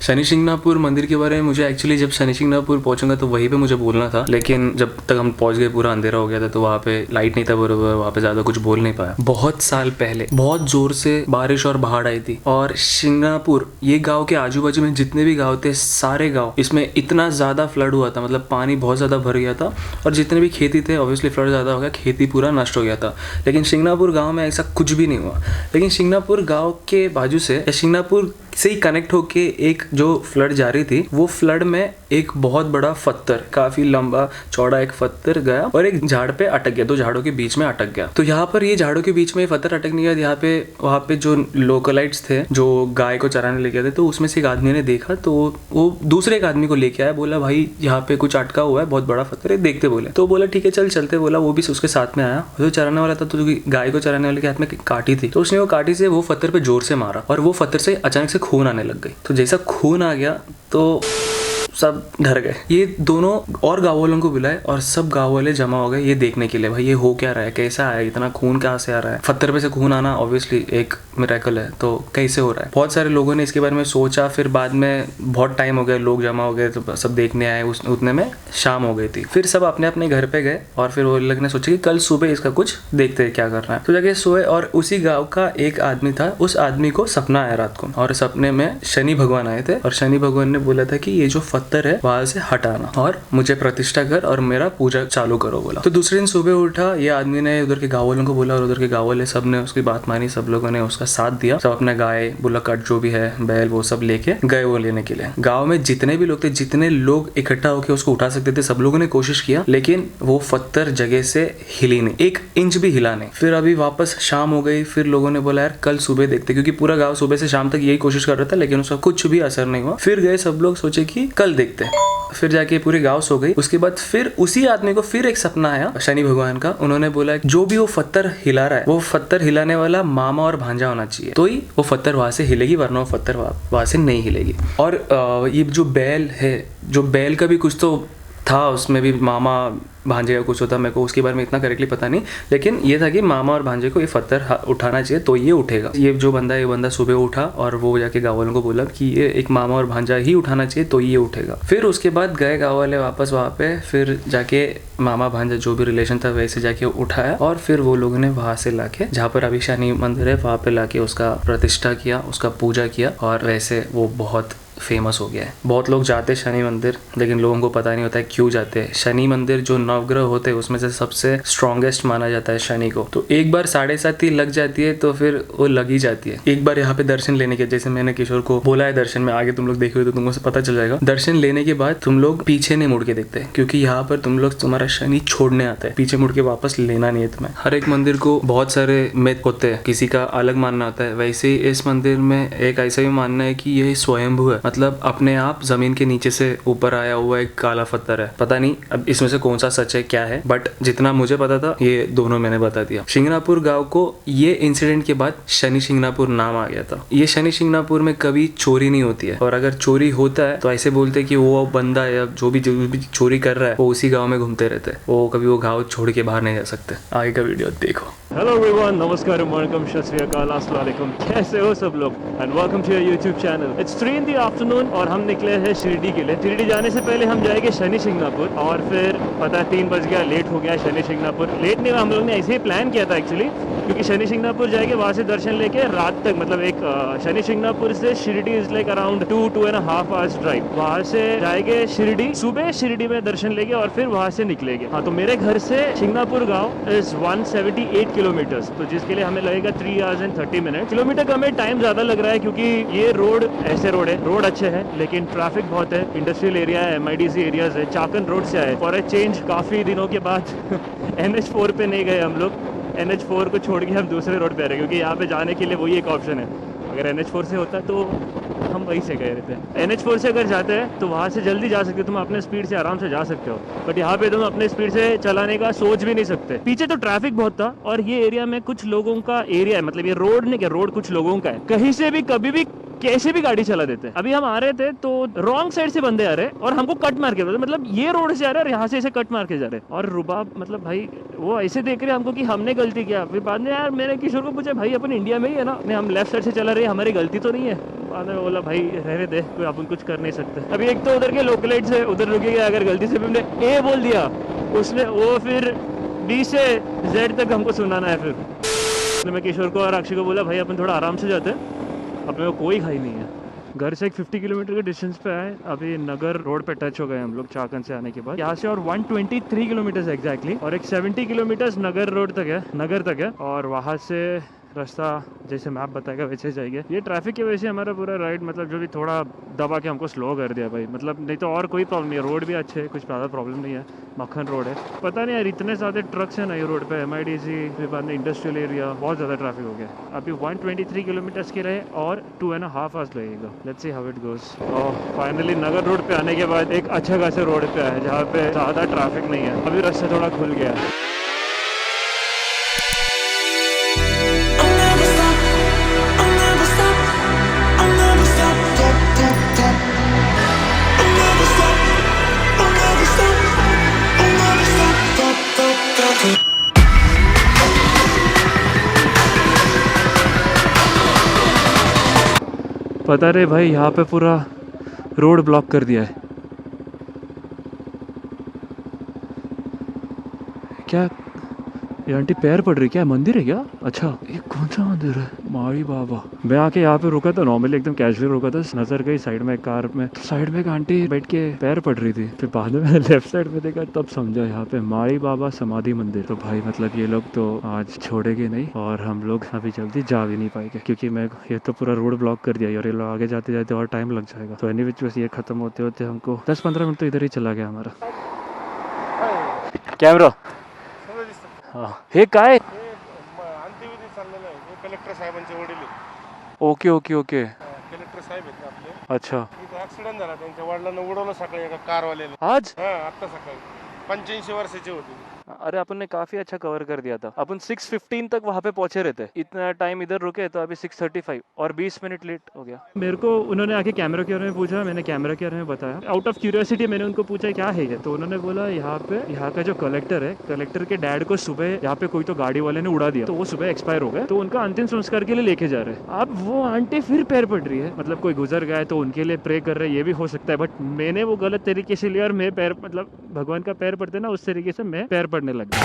शनि शिंगणापुर मंदिर के बारे में मुझे एक्चुअली जब शनि शिंगणापुर पहुंचूंगा तो वहीं पे मुझे बोलना था, लेकिन जब तक हम पहुंच गए पूरा अंधेरा हो गया था, तो वहाँ पे लाइट नहीं था बरोबर, वहाँ पे ज्यादा कुछ बोल नहीं पाया। बहुत साल पहले बहुत जोर से बारिश और बाढ़ आई थी, और शिंगणापुर ये गाँव के आजू बाजू में जितने भी गाँव थे, सारे गाँव इसमें इतना ज्यादा फ्लड हुआ था, मतलब पानी बहुत ज्यादा भर गया था, और जितने भी खेती थे ऑब्वियसली फ्लड ज्यादा हो गया, खेती पूरा नष्ट हो गया था। लेकिन शिंगणापुर गाँव में ऐसा कुछ भी नहीं हुआ। लेकिन शिंगणापुर गाँव के बाजू से या शिंगणापुर से ही कनेक्ट होके एक जो फ्लड जा रही थी, वो फ्लड में एक बहुत बड़ा पत्थर, काफी लंबा चौड़ा एक पत्थर गया और एक झाड़ पे अटक गया, दो झाड़ों के बीच में अटक गया। तो यहाँ पर ये झाड़ों के बीच में पत्थर अटकने के बाद यहाँ पे वहाँ पे जो लोकलाइट्स थे जो गाय को चराने लेके आए थे, तो उसमें से एक आदमी ने देखा, तो वो दूसरे एक आदमी को लेके आया, बोला भाई यहाँ पे कुछ अटका हुआ है, बहुत बड़ा पत्थर है, देखते बोले। तो बोला ठीक है चल चलते, बोला वो भी उसके साथ में आया। जो चराने वाला था, तो गाय को चराने वाले के हाथ में काटी थी, तो उसने वो काटी से वो पत्थर पे जोर से मारा और वो पत्थर से अचानक से खून आने लग गई। तो जैसा खून आ गया तो सब डर गए। ये दोनों और गाँव वालों को बुलाए और सब गाँव वाले जमा हो गए ये देखने के लिए, भाई ये हो क्या रहा है, कैसा है, इतना खून कहाँ से आ रहा है। पत्थर पे से खून आना ऑब्वियसली एक मिरेकल है, तो कैसे हो रहा है। बहुत सारे लोगों ने इसके बारे में सोचा, फिर बाद में बहुत टाइम हो गया, लोग जमा हो गए, तो सब देखने आए। उतने में शाम हो गई थी, फिर सब अपने अपने घर पे गए, और फिर वो लोग ने सोचा कि कल सुबह इसका कुछ देखते हैं क्या करना है। तो जाके सोए, और उसी गाँव का एक आदमी था, उस आदमी को सपना आया रात को, और सपने में शनि भगवान आए थे, और शनि भगवान ने बोला था कि ये जो पत्थर है वहां से हटाना और मुझे प्रतिष्ठा कर और मेरा पूजा चालू करो बोला। तो दूसरे दिन सुबह उठा, ये आदमी ने उधर के गाँव वालों को बोला, और उधर के गाँव वाले सब ने उसकी बात मानी, सब लोगों ने उसका साथ दिया। सब अपने गाय बुलक्कट जो भी है, बैल, वो सब लेके गए वो लेने के लिए। गाँव में जितने भी लोग थे, जितने लोग इकट्ठा होकर उसको उठा सकते थे, सब लोगों ने कोशिश किया, लेकिन वो पत्थर जगह से हिली नहीं, एक इंच भी हिला नहीं। फिर अभी वापस शाम हो गई, फिर लोगों ने बोला यार कल सुबह देखते, क्योंकि पूरा गाँव सुबह से शाम तक यही कोशिश कर रहा था, लेकिन उसका कुछ भी असर नहीं हुआ। फिर गए सब लोग, सोचे कि कल देखते, फिर जाके पूरे गांव सो गई। उसके बाद फिर उसी आदमी को फिर एक सपना आया शनि भगवान का। उन्होंने बोला जो भी वो पत्थर हिला रहा है, वो पत्थर हिलाने वाला मामा और भांजा होना चाहिए, तो ही वो पत्थर वहां से हिलेगी, वरना वो पत्थर वहां से नहीं हिलेगी। और ये जो बैल है, जो बैल का भी कुछ तो था, उसमें भी मामा भांजे का कुछ होता, मेरे को उसके बारे में इतना करेक्टली पता नहीं, लेकिन ये था कि मामा और भांजे को ये पत्थर उठाना चाहिए तो ये उठेगा। ये जो बंदा है, ये बंदा सुबह उठा और वो जाके गाँव वालों को बोला कि ये एक मामा और भांजा ही उठाना चाहिए तो ये उठेगा। फिर उसके बाद गए गाँव वाले वापस वहाँ पे, फिर जाके मामा भांजा जो भी रिलेशन था वैसे जाके उठाया, और फिर वो लोगों ने वहाँ से लाके, जहाँ पर अभी शनि मंदिर है, वहाँ पे लाके उसका प्रतिष्ठा किया, उसका पूजा किया, और वैसे वो बहुत फेमस हो गया है। बहुत लोग जाते हैं शनि मंदिर, लेकिन लोगों को पता नहीं होता है क्यों जाते हैं। शनि मंदिर जो नवग्रह होते हैं उसमें से सबसे स्ट्रॉन्गेस्ट माना जाता है शनि को, तो एक बार 7:30 लग जाती है तो फिर वो लग ही जाती है। एक बार यहाँ पे दर्शन लेने के, जैसे मैंने किशोर को बोला है दर्शन में, आगे तुम लोग देखे हो तो तुमको पता चल जाएगा। दर्शन लेने के बाद तुम लोग पीछे नहीं मुड़ के देखते, क्योंकि यहाँ पर तुम लोग तुम्हारा शनि छोड़ने आता है, पीछे मुड़ के वापस लेना नहीं है तुम्हें। हर एक मंदिर को बहुत सारे मिथ होते हैं, किसी का अलग मानना होता है, वैसे ही इस मंदिर में एक ऐसा भी मानना है कि ये स्वयंभू है, मतलब अपने आप जमीन के नीचे से ऊपर आया हुआ एक काला पत्थर है। पता नहीं अब इसमें से कौन सा सच है क्या है, बट जितना मुझे पता था ये दोनों मैंने बता दिया। शिंगणापुर गांव को ये इंसिडेंट के बाद शनि शिंगणापुर नाम आ गया था। ये शनि शिंगणापुर में कभी चोरी नहीं होती है, और अगर चोरी होता है तो ऐसे बोलते हैं कि वो बंदा या जो भी चोरी कर रहा है वो उसी गाँव में घूमते रहते हैं, वो कभी वो गाँव छोड़ के बाहर नहीं जा सकते। आगे का वीडियो देखो। हेलो एवरीवन, नमस्कार, वेलकम, सत श्री अकाल, अस्सलाम वालेकुम, कैसे हो सब लोग, and welcome to your YouTube channel. It's 3 in the afternoon और हम निकले हैं शिरडी के लिए। शिरडी जाने से पहले हम जाएंगे शनि शिंगणापुर, और फिर पता है 3 बज गया, लेट हो गया शनि शिंगणापुर। लेट नहीं, हम लोग ने ऐसे ही प्लान किया था एक्चुअली, क्योंकि शनि शिंगणापुर जाएंगे, वहाँ से दर्शन लेके रात तक, मतलब एक शनि शिंगणापुर से Shirdi is like around 2.5 hours drive. वहाँ से जाएंगे शिरडी, सुबह शिरडी में दर्शन लेंगे और फिर वहाँ से निकलेंगे। हाँ, तो मेरे घर से शिंगणापुर गाँव इज 178 किलोमीटर्स, तो जिसके लिए हमें लगेगा 3 hours and 30 minutes। किलोमीटर का हमें टाइम ज्यादा लग रहा है, क्योंकि ये रोड ऐसे रोड है, रोड अच्छे है, लेकिन ट्रैफिक बहुत है, इंडस्ट्रियल एरिया है, MIDC एरियाज है, चाकन रोड से आए फॉर ए चेंज काफी दिनों के बाद। NH4 पे नहीं गए हम लोग, NH4 को छोड़ के हम दूसरे रोड पे आ रहे हैं, क्योंकि यहाँ पे जाने के लिए वही एक ऑप्शन है। अगर NH4 से होता तो हम वहीं से गए रहते। NH4 से अगर जाते हैं तो वहाँ से जल्दी जा सकते हो, तुम अपने स्पीड से आराम से जा सकते हो, बट यहाँ पे तुम अपने स्पीड से चलाने का सोच भी नहीं सकते। पीछे तो ट्रैफिक बहुत था, और ये एरिया में कुछ लोगों का एरिया है, मतलब ये रोड नहीं, क्या रोड कुछ लोगों का है, कहीं से भी कभी भी कैसे भी गाड़ी चला देते हैं। अभी हम आ रहे थे तो रॉन्ग साइड से बंदे आ रहे और हमको कट मार के, मतलब ये रोड से आ रहे और यहाँ से इसे कट मार के जा रहे, और रुबाब, मतलब भाई वो ऐसे देख रहे हमको कि हमने गलती किया। फिर बाद में यार मैंने किशोर को पूछा, भाई अपन इंडिया में ही है ना, हम लेफ्ट साइड से चला रहे, हमारी गलती तो नहीं है। बाद में बोला भाई रहने दे, कोई अपन कुछ कर नहीं सकते। अभी एक तो उधर के लोकलाइट्स है, उधर रुकेगा, अगर गलती से भी हमने ए बोल दिया उसने वो फिर बी से जेड तक हमको सुनाना है। फिर मैं किशोर को और अक्षय को बोला भाई अपन थोड़ा आराम से जाते हैं, अपने को कोई खाई नहीं है। घर से एक 50 किलोमीटर के डिस्टेंस पे आए, अभी नगर रोड पे टच हो गए हम लोग चाकन से आने के बाद। यहाँ से और 123 किलोमीटर एग्जैक्टली, और एक 70 किलोमीटर नगर रोड तक है, नगर तक है, और वहाँ से रास्ता जैसे मैप बताएगा वैसे जाएंगे। ये ट्रैफिक की वजह से हमारा पूरा राइड मतलब जो भी थोड़ा दबा के हमको स्लो कर दिया भाई, मतलब नहीं तो और कोई प्रॉब्लम नहीं है, रोड भी अच्छे है, कुछ ज़्यादा प्रॉब्लम नहीं है, मक्खन रोड है। पता नहीं यार इतने ज़्यादा ट्रक्स हैं ना ये रोड पे, MIDC फिर बाद में इंडस्ट्रियल एरिया, बहुत ज़्यादा ट्रैफिक हो गया। अभी 123 किलोमीटर्स के रहे और 2.5 आवर्स लगेगा। Let's see how it goes. और फाइनली नगर रोड पे आने के बाद एक अच्छा खासा रोड पे आए जहाँ पे ज़्यादा ट्रैफिक नहीं है, अभी रास्ता थोड़ा खुल गया है। पता रहे भाई यहाँ पे पूरा रोड ब्लॉक कर दिया है। क्या ये आंटी पैर पड़ रही, क्या मंदिर है क्या? अच्छा ये कौन सा मंदिर है? माड़ी बाबा। मैं आके यहाँ पे रुका था, नॉर्मली एकदम कैजुअल रुका था, नजर गई साइड में कार में, तो साइड में एक आंटी बैठ के पैर पड़ रही थी। फिर बाद में मैंने लेफ्ट साइड में देखा तब समझा यहाँ पे माड़ी बाबा समाधि मंदिर। तो भाई मतलब ये लोग तो आज छोड़ेंगे नहीं, और हम लोग अभी जल्दी जा भी नहीं पाएंगे क्योंकि मैं ये तो पूरा रोड ब्लॉक कर दिया और ये लोग आगे जाते जाते और टाइम लग जाएगा। तो एनी विच ये खत्म होते होते हमको 10-15 मिनट तो इधर ही चला गया हमारा। कॅमेरा हे काय? अंत्यविधी चाललेला आहे, हे कलेक्टर साहेबांचे वडील आहेत. ओके ओके ओके, कलेक्टर साहेब आहेत ना आपले. अच्छा. इथे ऍक्सिडेंट झाला, त्यांच्या वडिलांना उडवलं सकाळी एका कारवाल्याने. आज आता सकाळी 85 वर्षाचे होते. अरे अपन ने काफी अच्छा कवर कर दिया था। अपन 6:15 तक वहाँ पे पहुंचे रहते, इतना टाइम इधर रुके तो अभी 6:35 और 20 मिनट लेट हो गया। मेरे को उन्होंने आके कैमरा के बारे में पूछा, मैंने कैमरा के बारे में बताया, आउट ऑफ क्यूरियोसिटी मैंने उनको पूछा क्या है ये, तो उन्होंने बोला यहाँ का जो कलेक्टर है, कलेक्टर के डैड को सुबह यहाँ पे कोई तो गाड़ी वाले ने उड़ा दिया, तो वो सुबह एक्सपायर हो गए, तो उनका अंतिम संस्कार के लिए लेके जा रहे हैं। अब वो आंटी फिर पैर पड़ रही है, मतलब कोई गुजर गया है तो उनके लिए प्रे कर रहे हैं, ये भी हो सकता है, बट मैंने वो गलत तरीके से लिया और मैं पैर मतलब भगवान का पैर पड़ते ना उस तरीके से मैं पैर पड़ने लग गया।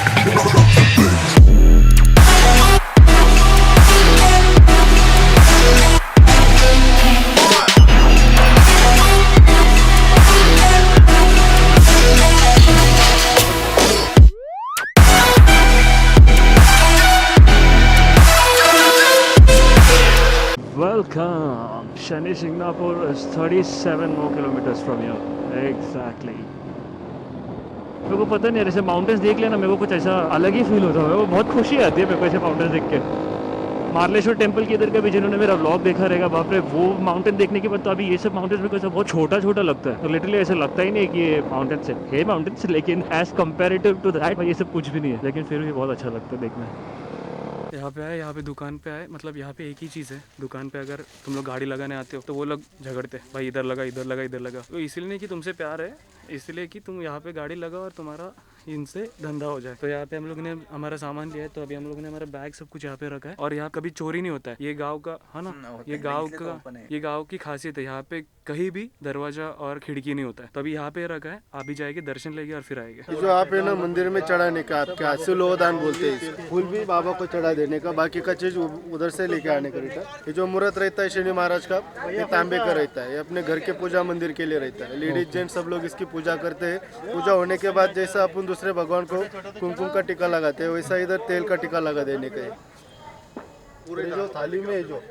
Welcome. Shani Singapore is 37 more kilometers from here. Exactly. मेरे को पता नहीं, ऐसे माउंटेन्स देख लेना मेरे को कुछ ऐसा अलग ही फील होता है, वो बहुत खुशी आती है मेरे को ऐसे माउंटेन्स देख के। मार्लेश्वर टेम्पल के इधर का भी जिन्होंने मेरा व्लॉग देखा रहेगा, बाप रे वो माउंटेन देखने के बाद तो अभी ये सब माउंटेन्स मेरे को ऐसा बहुत छोटा छोटा लगता है, तो लिटरली ऐसा लगता ही नहीं कि ये माउंटेन्स है माउंटेन्स, लेकिन एज कम्पेरेटिव टू दैट ये सब कुछ भी नहीं है, लेकिन फिर भी बहुत अच्छा लगता है देखने। यहाँ पे आए, यहाँ पे दुकान पे आए, मतलब यहाँ पे एक ही चीज़ है, दुकान पे अगर तुम लोग गाड़ी लगाने आते हो तो वो लोग झगड़ते भाई इधर लगा इधर लगा इधर लगा, तो इसलिए नहीं कि तुमसे प्यार है, इसलिए कि तुम यहाँ पे गाड़ी लगाओ और तुम्हारा इनसे धंधा हो जाए। तो यहाँ पे हम लोग ने हमारा सामान लिया है, तो अभी हम लोग ने हमारा बैग सब कुछ यहाँ पे रखा है, और यहाँ कभी चोरी नहीं होता है, ये गाँव का है ना, ये गाँव की खासियत है, यहाँ पे कहीं भी दरवाजा और खिड़की नहीं होता है, तो अभी यहाँ पे रखा है, आप भी जाएंगे दर्शन लेंगे और फिर आएंगे। जो आप है ना मंदिर में चढ़ाने का, आपके हाथ से लोहदान बोलते हैं इसको, फूल भी बाबा को चढ़ा देने का, बाकी का चीज उधर से लेके आने का रहता है। ये जो मुहूर्त रहता है शनि महाराज का, ये तांबे का रहता है, ये अपने घर के पूजा मंदिर के लिए रहता है, लेडीज जेंट्स सब लोग इसकी पूजा करते हैं। पूजा होने के बाद जैसा अपन दूसरे भगवान को कुमकुम का टीका लगाते हैं, वैसा इधर तेल का टीका लगा देने का है। पूरे जो थाली में है जो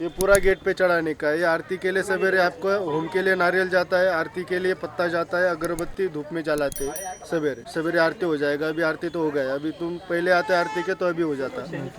ये पूरा गेट पे चढ़ाने का है। ये आरती के लिए सवेरे आपको होम के लिए नारियल जाता है, आरती के लिए पत्ता जाता है, अगरबत्ती धूप में जलाते हैं। सवेरे आरती हो जाएगा, अभी आरती तो हो गया, अभी तुम पहले आते आरती के तो अभी हो जाता है,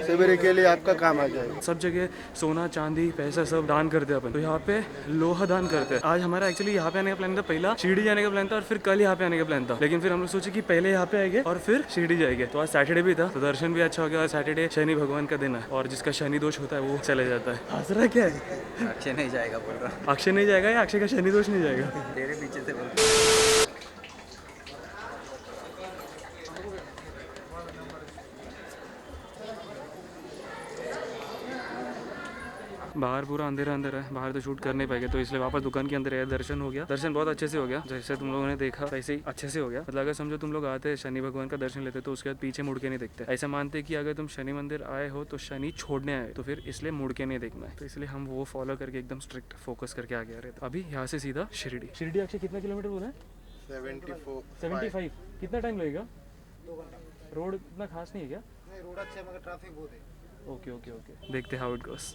सवेरे के लिए आपका काम आ जाएगा। सब जगह सोना चांदी पैसा सब दान करते हैं अपन, तो यहाँ पे लोहा दान करते हैं। आज हमारा एक्चुअली यहाँ पे आने का प्लान था, पहला शिरडी जाने का प्लान था और फिर कल यहाँ पे आने का प्लान था, लेकिन फिर हम लोग सोचे कि पहले यहाँ पे आएंगे और फिर शिरडी जाएंगे। तो आज सैटरडे भी था, तो दर्शन भी अच्छा हो गया, और सैटरडे शनि भगवान का दिन है, और जिसका शनि दोष होता है वो चले जाता है। हंस रहा क्या है? अक्षय नहीं जाएगा बोल रहा। अक्षय नहीं जाएगा या अक्षय का शनि दोष नहीं जाएगा? तेरे पीछे से बोल। बाहर पूरा अंधेरा अंदर है, बाहर तो शूट कर नहीं पाएंगे, तो इसलिए वापस दुकान के अंदर आया। दर्शन हो गया, दर्शन बहुत अच्छे से हो गया, जैसे तुम लोगों ने देखा वैसे ही अच्छे से हो गया। मतलब अगर समझो तुम लोग आते शनि भगवान का दर्शन लेते तो उसके बाद पीछे मुड़ के नहीं देखते। ऐसा मानते कि अगर तुम शनि मंदिर आए हो तो शनि छोड़ने आए, तो फिर इसलिए मुड़ के नहीं देखना है, तो इसलिए हम वो फॉलो करके एकदम स्ट्रिक्ट फोकस करके आ गया रहता। अभी यहाँ से सीधा शिरडी। शिरडी अक्षय कितना किलोमीटर बोला है? 75। कितना टाइम लगेगा? 2 घंटा। रोड इतना खास नहीं है क्या? नहीं, रोड अच्छा है मगर ट्रैफिक बहुत है। ओके ओके ओके, देखते हाउ इट गोस।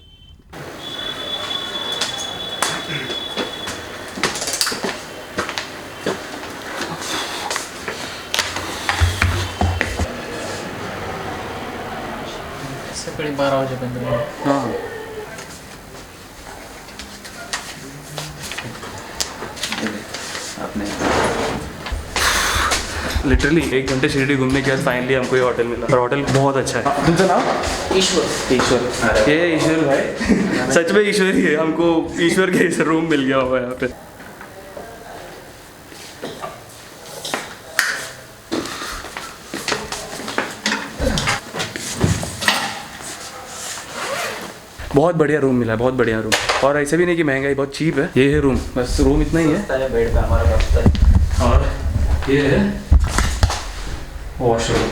सकाळी 12 वाजेपर्यंत। हाँ आपने लिटरली 1 घंटे शिरडी घूमने के बाद फाइनली हमको ये होटल मिला, और होटल बहुत अच्छा है। तुमका नाम? ईश्वर। ये ईश्वर भाई सच में ईश्वर ही है, हमको ईश्वर के रूम मिल गया हुआ है यहाँ पे। बहुत बढ़िया रूम मिला है, बहुत बढ़िया रूम, और ऐसे भी नहीं कि महंगा ही, बहुत चीप है। ये है रूम, बस रूम इतना ही है। बेड पे हमारा बचता है। और ये है वॉशरूम।